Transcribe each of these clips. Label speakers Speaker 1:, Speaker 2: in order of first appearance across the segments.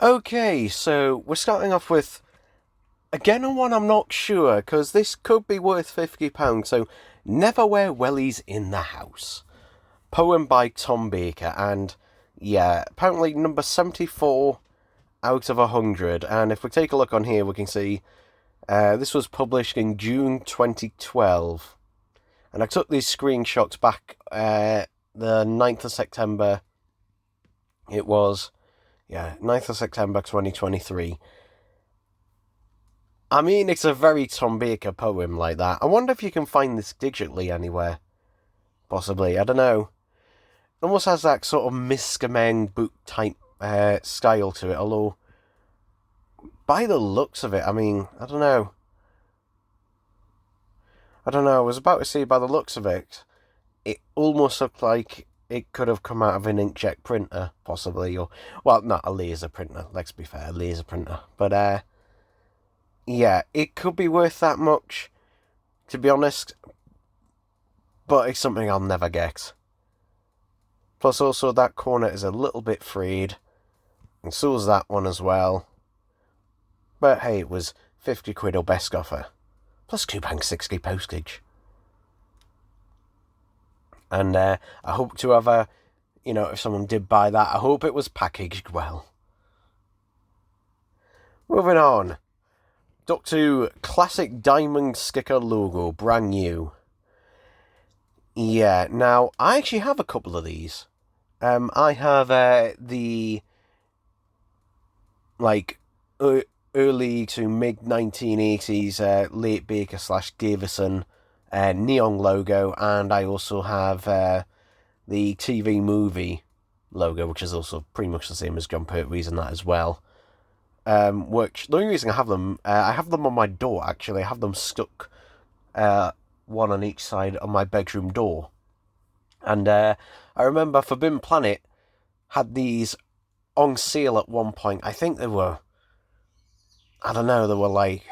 Speaker 1: Okay, so we're starting off with, again, a one I'm not sure, because this could be worth £50, so Never Wear Wellies in the House. Poem by Tom Baker, and yeah, apparently number 74 out of 100, and if we take a look on here, we can see this was published in June 2012, and I took these screenshots back the 9th of September, it was, 9th of September 2023. I mean, it's a very Tom Baker poem like that. I wonder if you can find this digitally anywhere. Possibly, I don't know. It almost has that sort of Misker book type style to it, although, by the looks of it, I mean, I don't know. I was about to say, by the looks of it, it almost looked like it could have come out of an inkjet printer, possibly, or, well, not a laser printer, let's be fair, a laser printer. But, yeah, it could be worth that much, to be honest, but it's something I'll never get. Plus, also, that corner is a little bit frayed, and so is that one as well. But hey, it was 50 quid or best offer, plus £2.60 postage. And I hope to have if someone did buy that, I hope it was packaged well. Moving on. Up to classic diamond sticker logo, brand new. Yeah, now, I actually have a couple of these. I have the, early to mid 1980s late Baker / Davison neon logo, and I also have the TV movie logo, which is also pretty much the same as John Pertwee's and that as well. Which, the only reason I have them on my door, actually. I have them stuck, one on each side of my bedroom door. And I remember Forbidden Planet had these on sale at one point. I think they were, I don't know, they were like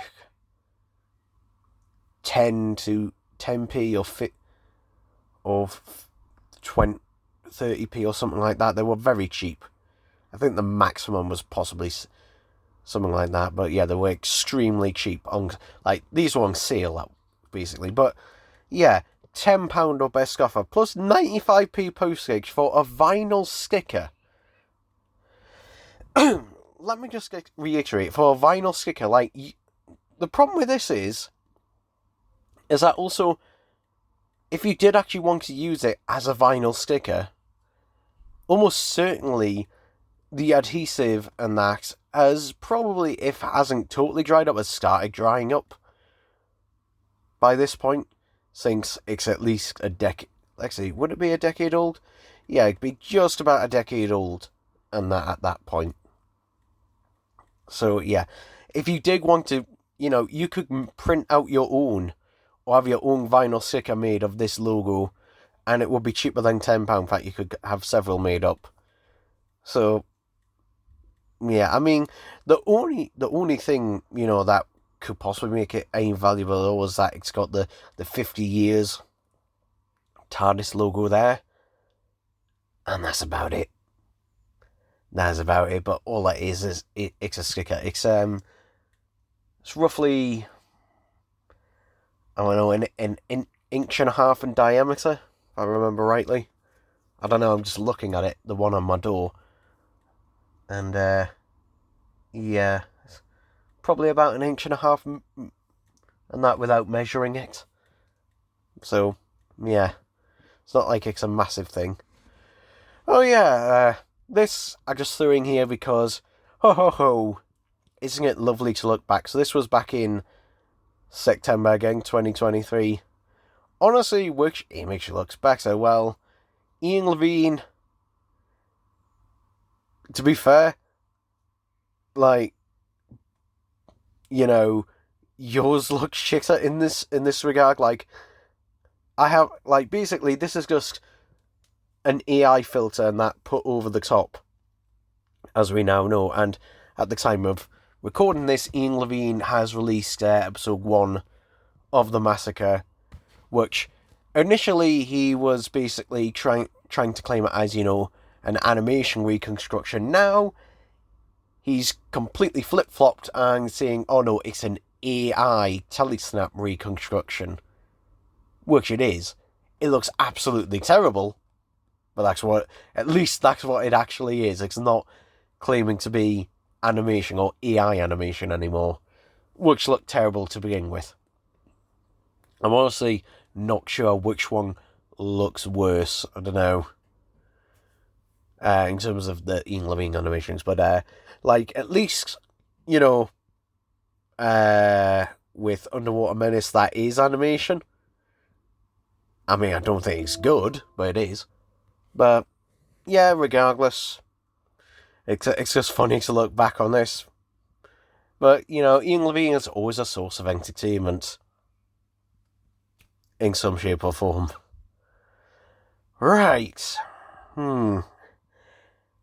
Speaker 1: 10p or 20, 30p or something like that. They were very cheap. I think the maximum was possibly something like that, but yeah, they were extremely cheap. These were on sale, basically. But yeah, £10 or best offer, plus 95p postage for a vinyl sticker. Let me just reiterate, for a vinyl sticker, the problem with this is that also, if you did actually want to use it as a vinyl sticker, almost certainly the adhesive and that has probably, if it hasn't totally dried up, has started drying up by this point, since it's at least a decade. Let's see, would it be a decade old? Yeah, it'd be just about a decade old, and that at that point. So yeah, if you did want to, you could print out your own, or have your own vinyl sticker made of this logo, and it would be cheaper than £10. In fact, you could have several made up. So yeah, I mean, the only thing, that could possibly make it invaluable was that it's got the 50 years TARDIS logo there. And that's about it. But all that is it's a sticker. It's roughly, I don't know, an inch and a half in diameter, if I remember rightly. I don't know, I'm just looking at it, the one on my door. And yeah, it's probably about an inch and a half, and that without measuring it. So yeah, it's not like it's a massive thing. Oh yeah, this I just threw in here because, ho ho ho, isn't it lovely to look back? So this was back in September again, 2023. Honestly, which image looks better? Well, Ian Levine, to be fair, yours looks shitter in this regard. I have, basically, this is just an AI filter and that put over the top, as we now know. And at the time of recording this, Ian Levine has released episode 1 of The Massacre, which initially he was basically trying to claim it as, an animation reconstruction. Now, he's completely flip-flopped and saying, oh no, it's an AI telesnap reconstruction. Which it is. It looks absolutely terrible. But at least that's what it actually is. It's not claiming to be animation or AI animation anymore. Which looked terrible to begin with. I'm honestly not sure which one looks worse. I don't know. In terms of the Ian Levine animations. But, at least, with Underwater Menace, that is animation. I mean, I don't think it's good, but it is. But, yeah, regardless, it's just funny to look back on this. But, Ian Levine is always a source of entertainment. In some shape or form. Right.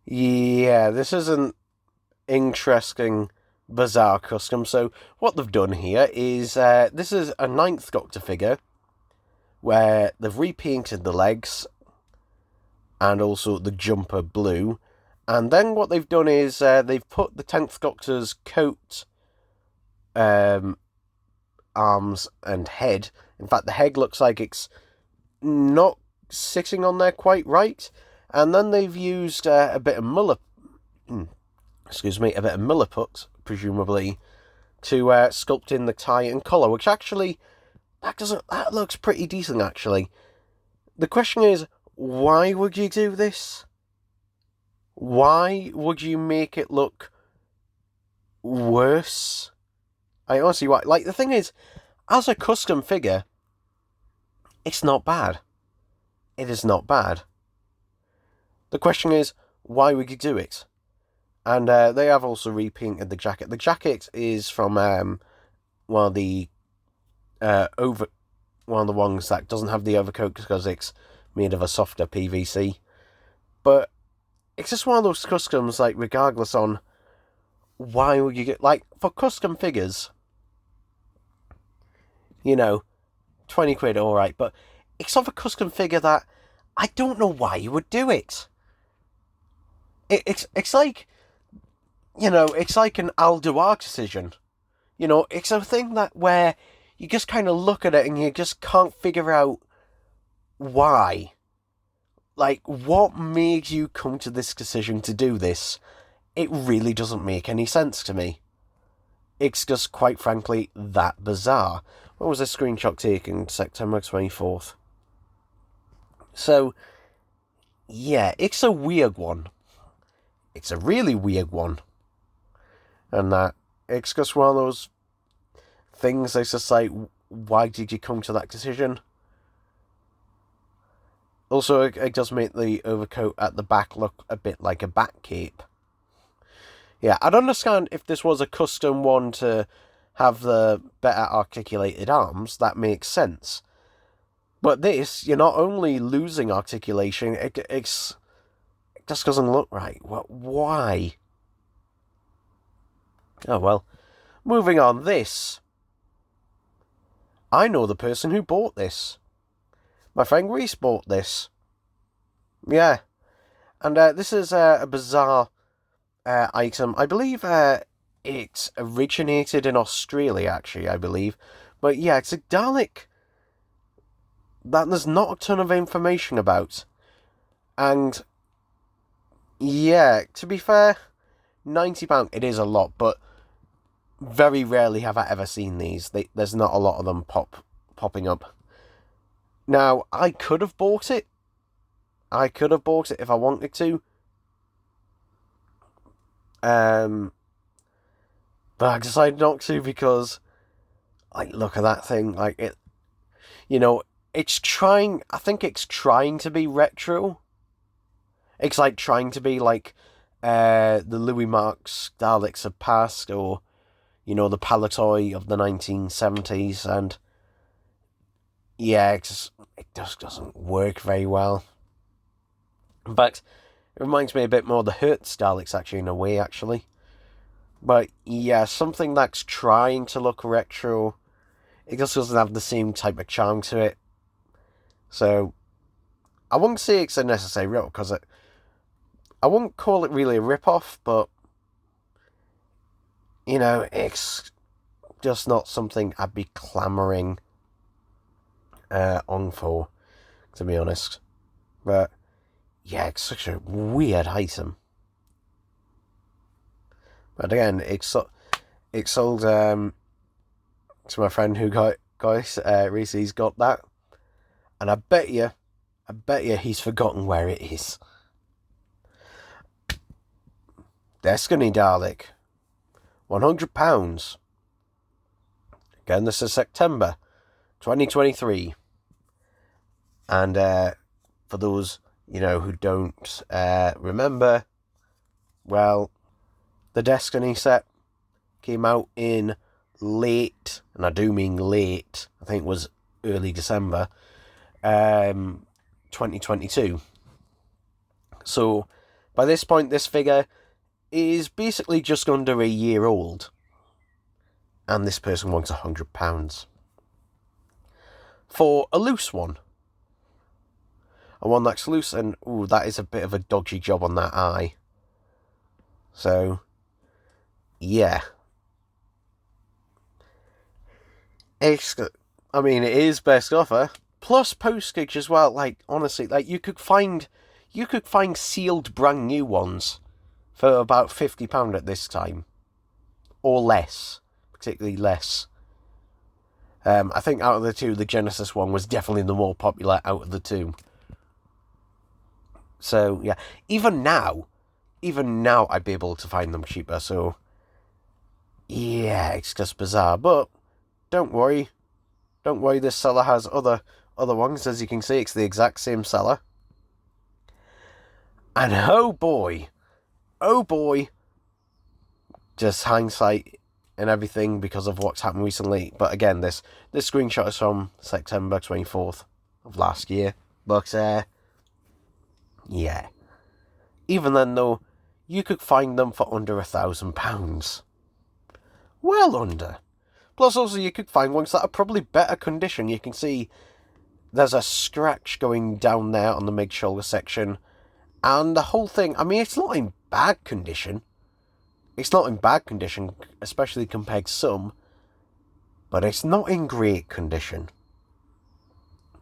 Speaker 1: Yeah, this is an interesting, bizarre custom. So, what they've done here is, this is a 9th Doctor figure, where they've repainted the legs, and also the jumper blue. And then what they've done is, they've put the 10th Doctor's coat, arms, and head. In fact, the head looks like it's not sitting on there quite right. And then they've used a bit of milliput, presumably, to sculpt in the tie and collar, which actually, that looks pretty decent, actually. The question is, why would you do this? Why would you make it look worse? I honestly, the thing is, as a custom figure, it's not bad. It is not bad. The question is, why would you do it? And they have also repainted the jacket. The jacket is from one of the ones that doesn't have the overcoat because it's made of a softer PVC. But it's just one of those customs, regardless on why would you get, for custom figures, 20 quid, alright, but it's of a custom figure that I don't know why you would do it. It's like, it's like an Alduar decision. It's a thing where you just kind of look at it and you just can't figure out why. What made you come to this decision to do this? It really doesn't make any sense to me. It's just, quite frankly, that bizarre. What was this screenshot taken? September 24th. So, yeah, it's a weird one. It's a really weird one. And it's just one of those things that's just why did you come to that decision? Also, it does make the overcoat at the back look a bit like a bat cape. Yeah, I'd understand if this was a custom one to have the better articulated arms. That makes sense. But this, you're not only losing articulation, it just doesn't look right. Why? Oh, well. Moving on, this. I know the person who bought this. My friend Reese bought this. Yeah. And this is a bizarre item. I believe it originated in Australia, actually, I believe. But yeah, it's a Dalek that there's not a ton of information about. And yeah, to be fair, £90, it is a lot, but very rarely have I ever seen these. There's not a lot of them popping up. Now, I could have bought it. If I wanted to. But I decided not to because, look at that thing. It's trying. I think it's trying to be retro. It's trying to be the Louis Marx Daleks of past, or the Palatoy of the 1970s, and yeah, it just doesn't work very well. In fact, it reminds me a bit more of the Hertz Daleks, actually, in a way, actually. But yeah, something that's trying to look retro, it just doesn't have the same type of charm to it. So, I wouldn't say it's a necessary rip, because I wouldn't call it really a rip-off, but you know, it's just not something I'd be clamouring on for, to be honest. But yeah, it's such a weird item. But again, it sold to my friend who got recently. He's got that, and I bet you he's forgotten where it is. Destiny Dalek, £100. Again, this is September 2023. And for those, who don't remember, well, the Destiny set came out in late, and I do mean late, I think it was early December, 2022. So, by this point, this figure is basically just under a year old. And this person wants £100. For a loose one. A one that's loose, and that is a bit of a dodgy job on that eye. So, yeah. It is best offer. Plus postage as well. Like, honestly, you could find sealed brand new ones for about £50 at this time. Or less. Particularly less. I think out of the two, the Genesis one was definitely the more popular out of the two. So, yeah. Even now, I'd be able to find them cheaper. So, yeah, it's just bizarre. But, don't worry. This seller has other ones. As you can see, it's the exact same seller. And oh boy, just hindsight and everything because of what's happened recently. But again, this screenshot is from September 24th of last year. But, yeah. Even then, though, you could find them for under £1,000. Well under. Plus, also, you could find ones that are probably better condition. You can see there's a scratch going down there on the mid-shoulder section. And the whole thing, it's not in bad condition. Especially compared to some. But it's not in great condition.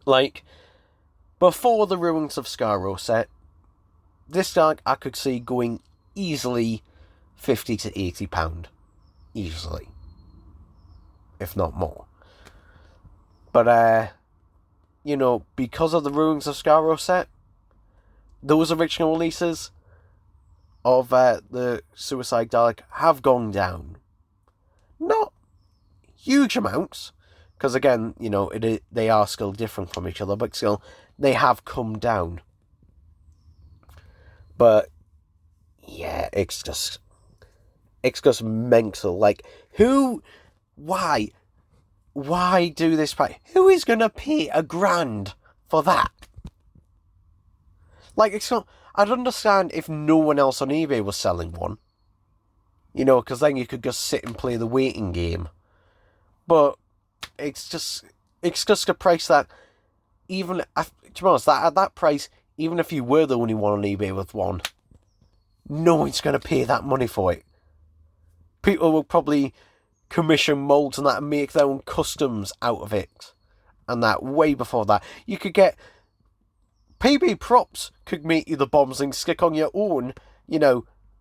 Speaker 1: Like, before the Ruins of Skaro set, this Dalek I could see going easily £50 to £80. Easily. If not more. But, because of the Ruins of Skaro set, those original releases of the Suicide Dalek have gone down. Not huge amounts, because again, they are still different from each other, but still, they have come down. But, yeah, it's just mental. Like, why do this price? Who is going to pay £1,000 for that? Like, it's not... I'd understand if no one else on eBay was selling one. Because then you could just sit and play the waiting game. But it's just a price that, even... To be honest, at that price, even if you were the only one on eBay with one, no one's going to pay that money for it. People will probably commission molds and that and make their own customs out of it. And that way before that. You could get... PB Props could make you the bombs and stick on your own,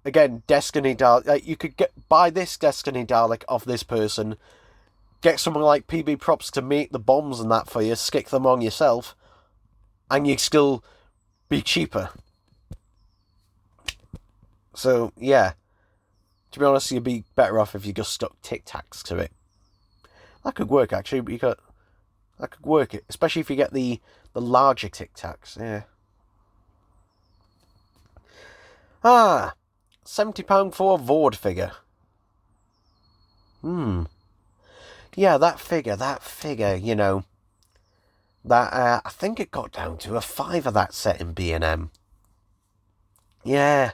Speaker 1: again, Destiny Dalek. Like, you could buy this Destiny Dalek off this person, get someone like PB Props to make the bombs and that for you, stick them on yourself, and you'd still be cheaper. So, yeah. To be honest, you'd be better off if you just stuck Tic Tacs to it. That could work, actually, that could work, especially if you get the larger Tic Tacs, yeah. £70 for a Vord figure. Yeah, that figure, that, I think it got down to a £5 of that set in B&M. Yeah.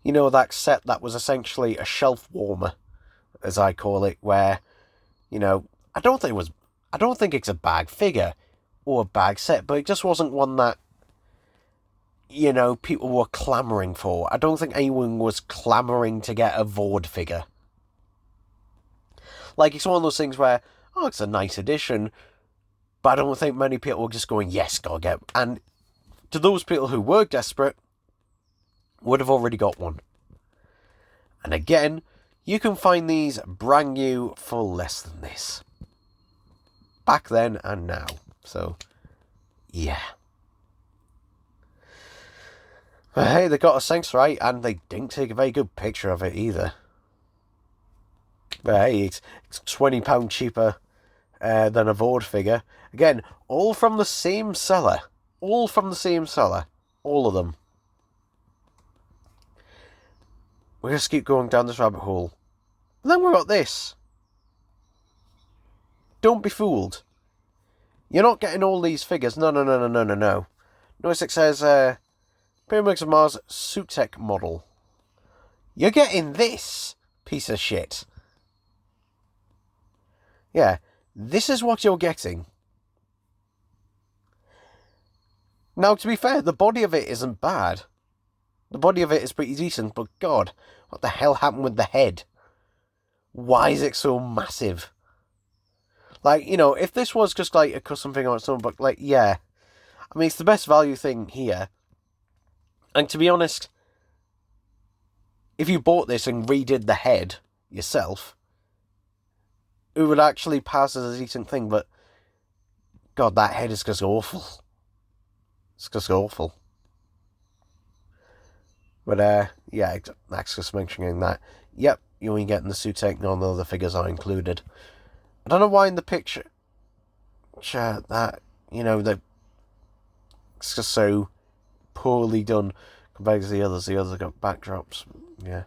Speaker 1: That set that was essentially a shelf warmer, as I call it, where, I don't think it's a bag figure or a bag set, but it just wasn't one that you know, people were clamouring for. I don't think anyone was clamouring to get a Vord figure. Like, it's one of those things where, oh, it's a nice addition, but I don't think many people were just going, yes, gotta get. And to those people who were desperate, would have already got one. And again, you can find these brand new for less than this. Back then and now. So, yeah. But hey, they got a sense right, and they didn't take a very good picture of it either. But hey, it's £20 cheaper than a Vord figure. Again, all from the same seller. All from the same seller. All of them. We're going to keep going down this rabbit hole. And then we've got this. Don't be fooled. You're not getting all these figures. No. Notice it says, Pyramids of Mars Suitec model. You're getting this piece of shit. Yeah, this is what you're getting. Now, to be fair, the body of it isn't bad. The body of it is pretty decent, but God, what the hell happened with the head? Why is it so massive? Like, you know, if this was just like a custom thing or something, but like, yeah. I mean, it's the best value thing here. And to be honest, if you bought this and redid the head yourself, it would actually pass as a decent thing, but God, that head is just awful. It's just awful. But, yeah, that's just mentioning that. Yep, you're only getting the Suitec, none of the other figures are included. I don't know why in the picture that, you know, it's just so poorly done compared to the others. The others got backdrops, yeah.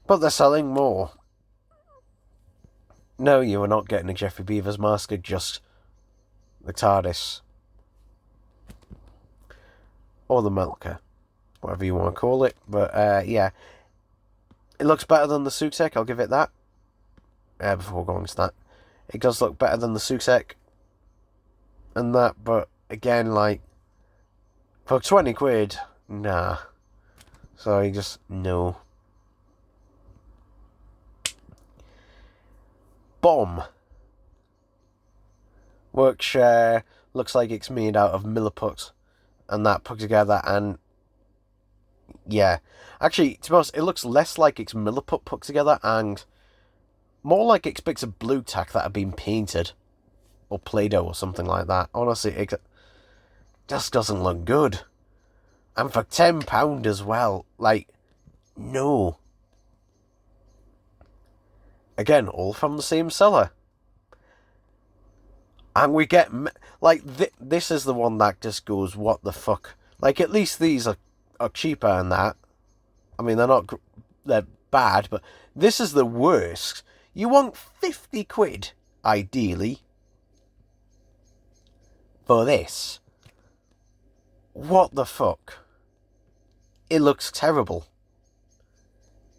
Speaker 1: But they're selling more. No, you are not getting a Jeffrey Beavers mask, just the TARDIS. Or the Melker. Whatever you want to call it. But, yeah. It looks better than the Suitec, I'll give it that. Before going to that. It does look better than the Suitec. And that, but, again, like, for 20 quid, nah. So, just, no. Bomb. Which looks like it's made out of Milliput and that put together, and yeah. Actually, to be honest, it looks less like it's Milliput put together and more like it's bits of blue tack that have been painted. Or Play-Doh or something like that. Honestly, it just doesn't look good. And for £10 as well, like, no. Again, all from the same seller. And we get, like, this is the one that just goes, what the fuck? Like, at least these are cheaper than that. I mean, they're bad, but this is the worst. You want 50 quid, ideally, for this. What the fuck? It looks terrible.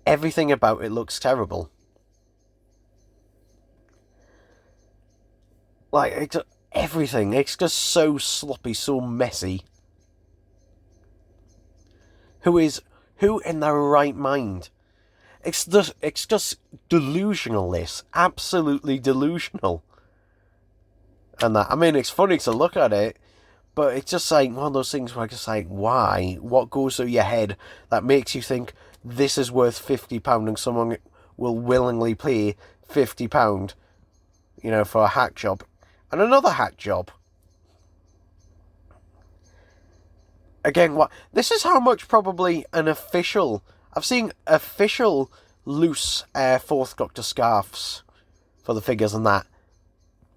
Speaker 1: Everything about it looks terrible. Like, everything. It's just so sloppy, so messy. Who in their right mind? It's just delusional, this. Absolutely delusional. And that, I mean, it's funny to look at it, but it's just like one of those things where I just like, why? What goes through your head that makes you think this is worth £50 and someone will willingly pay £50, you know, for a hack job? And another hack job. Again, what? This is how much probably an official... I've seen official loose Fourth Doctor scarves for the figures and that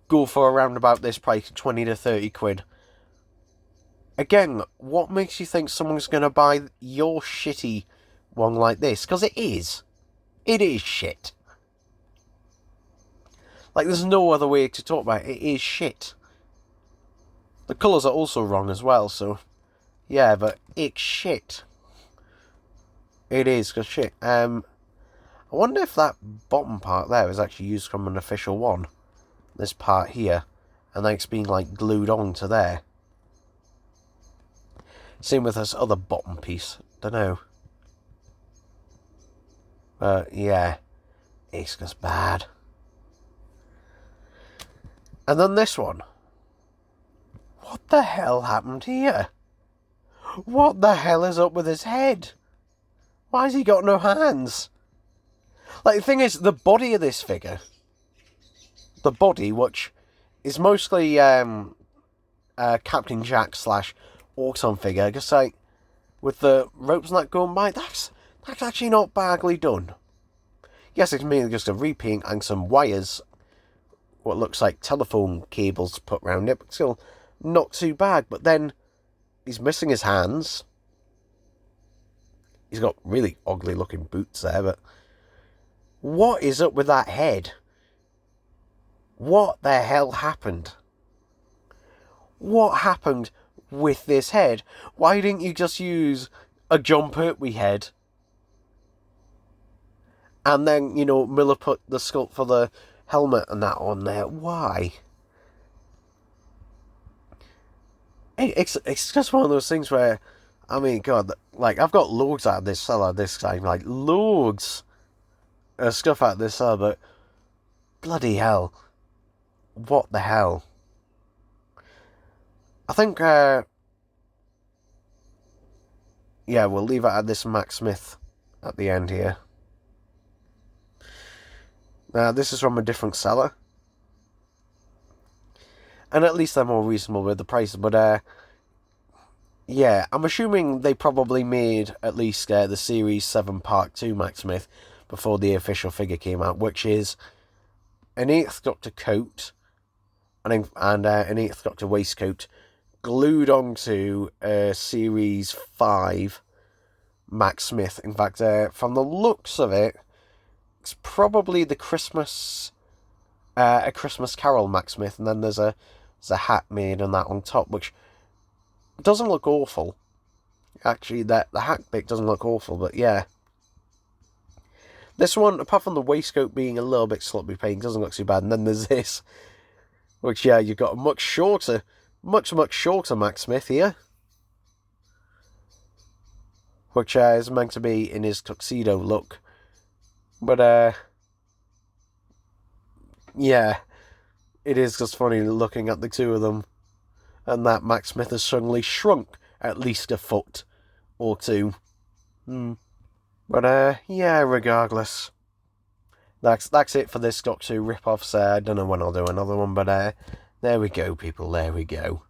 Speaker 1: go for around about this price, 20 to 30 quid. Again, what makes you think someone's going to buy your shitty one like this? Because it is. It is shit. Like, there's no other way to talk about it. It is shit. The colours are also wrong as well, so... Yeah, but it's shit. It is, because shit. I wonder if that bottom part there is actually used from an official one. This part here. And then it's been, like, glued on to there. Same with this other bottom piece. Don't know. Yeah. It's just bad. And then this one. What the hell happened here? What the hell is up with his head? Why has he got no hands? Like, the thing is, the body of this figure, the body, which is mostly Captain Jack / Orson figure, just like, with the ropes and that going by, that's actually not badly done. Yes, it's mainly just a repaint and some wires, what looks like telephone cables put around it, but still not too bad. But then he's missing his hands. He's got really ugly looking boots there, but what is up with that head? What the hell happened? What happened with this head? Why didn't you just use a John Pertwee head? And then, you know, Miller put the sculpt for the helmet and that on there. Why? It's just one of those things where, I mean, God, like, I've got loads out of this cellar this time. Like, loads of stuff out of this cellar, but bloody hell. What the hell? I think, yeah, we'll leave it at this Mac Smith at the end here. Now, this is from a different seller. And at least they're more reasonable with the price. But, yeah, I'm assuming they probably made at least the Series 7 Part 2 Mac Smith before the official figure came out, which is an 8th Doctor coat and an 8th Doctor waistcoat glued onto a Series 5 Mac Smith. In fact, from the looks of it, it's probably the Christmas, a Christmas Carol Mac Smith, and then there's a hat made on that on top, which doesn't look awful. Actually, the hat bit doesn't look awful, but yeah. This one, apart from the waistcoat being a little bit sloppy paint, doesn't look too bad. And then there's this, which, yeah, you've got a much shorter Mac Smith here, which is meant to be in his tuxedo look. But, yeah, it is just funny looking at the two of them. And that Mac Smith has suddenly shrunk at least a foot or two. But, yeah, regardless. That's it for this Doctor Who rip-off. I don't know when I'll do another one, but, there we go, people, there we go.